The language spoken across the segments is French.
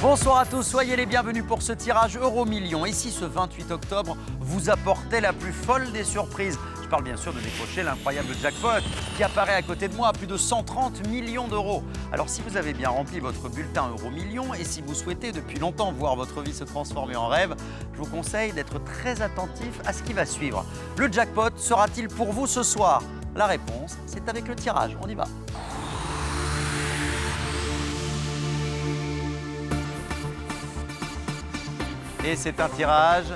Bonsoir à tous, soyez les bienvenus pour ce tirage Euro-Million. Et si ce 28 octobre vous apportait la plus folle des surprises? Je parle bien sûr de décrocher l'incroyable jackpot qui apparaît à côté de moi à plus de 130 millions d'euros. Alors si vous avez bien rempli votre bulletin Euro-Million et si vous souhaitez depuis longtemps voir votre vie se transformer en rêve, je vous conseille d'être très attentif à ce qui va suivre. Le jackpot sera-t-il pour vous ce soir? La réponse, c'est avec le tirage. On y va. Et c'est un tirage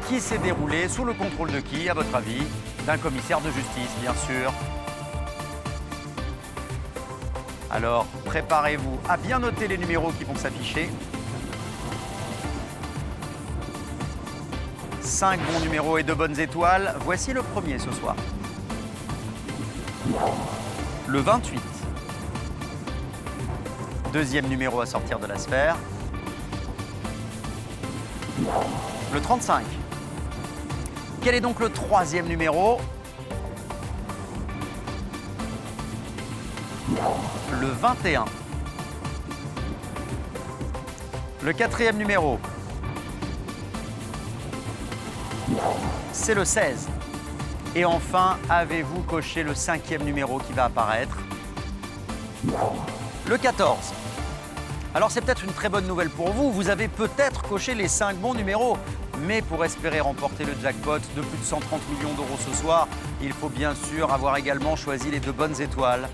qui s'est déroulé sous le contrôle de qui, à votre avis? D'un commissaire de justice, bien sûr. Alors, préparez-vous à bien noter les numéros qui vont s'afficher. 5 bons numéros et 2 bonnes étoiles. Voici le premier ce soir. Le 28. Deuxième numéro à sortir de la sphère. Le 35. Quel est donc le troisième numéro? Le 21. Le quatrième numéro, c'est le 16. Et enfin, avez-vous coché le cinquième numéro qui va apparaître? Le 14. Alors c'est peut-être une très bonne nouvelle pour vous, vous avez peut-être coché les 5 bons numéros. Mais pour espérer remporter le jackpot de plus de 130 millions d'euros ce soir, il faut bien sûr avoir également choisi les 2 bonnes étoiles.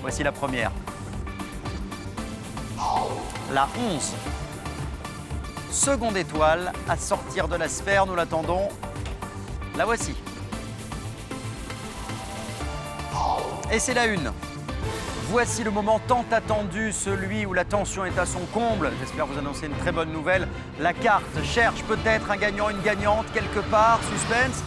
Voici la première. La 11. Seconde étoile à sortir de la sphère, nous l'attendons. La voici. Et c'est la 1. Voici le moment tant attendu, celui où la tension est à son comble. J'espère vous annoncer une très bonne nouvelle. La carte cherche peut-être un gagnant, une gagnante quelque part. Suspense.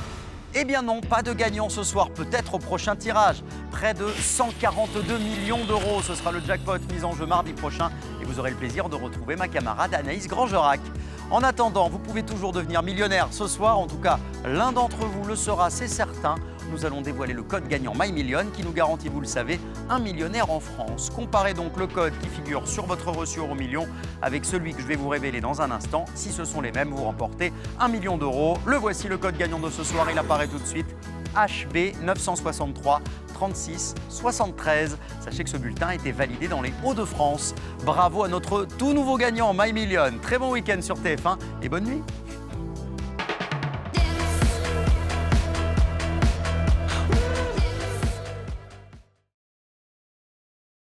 Eh bien non, pas de gagnant ce soir, peut-être au prochain tirage. Près de 142 millions d'euros, ce sera le jackpot mis en jeu mardi prochain. Et vous aurez le plaisir de retrouver ma camarade Anaïs Grangerac. En attendant, vous pouvez toujours devenir millionnaire ce soir. En tout cas, l'un d'entre vous le sera, c'est certain. Nous allons dévoiler le code gagnant MyMillion qui nous garantit, vous le savez, un millionnaire en France. Comparez donc le code qui figure sur votre reçu Euro-Million avec celui que je vais vous révéler dans un instant. Si ce sont les mêmes, vous remportez 1 million d'euros. Le voici, le code gagnant de ce soir, il apparaît tout de suite. HB 963 36 73. Sachez que ce bulletin a été validé dans les Hauts-de-France. Bravo à notre tout nouveau gagnant MyMillion. Très bon week-end sur TF1 et bonne nuit.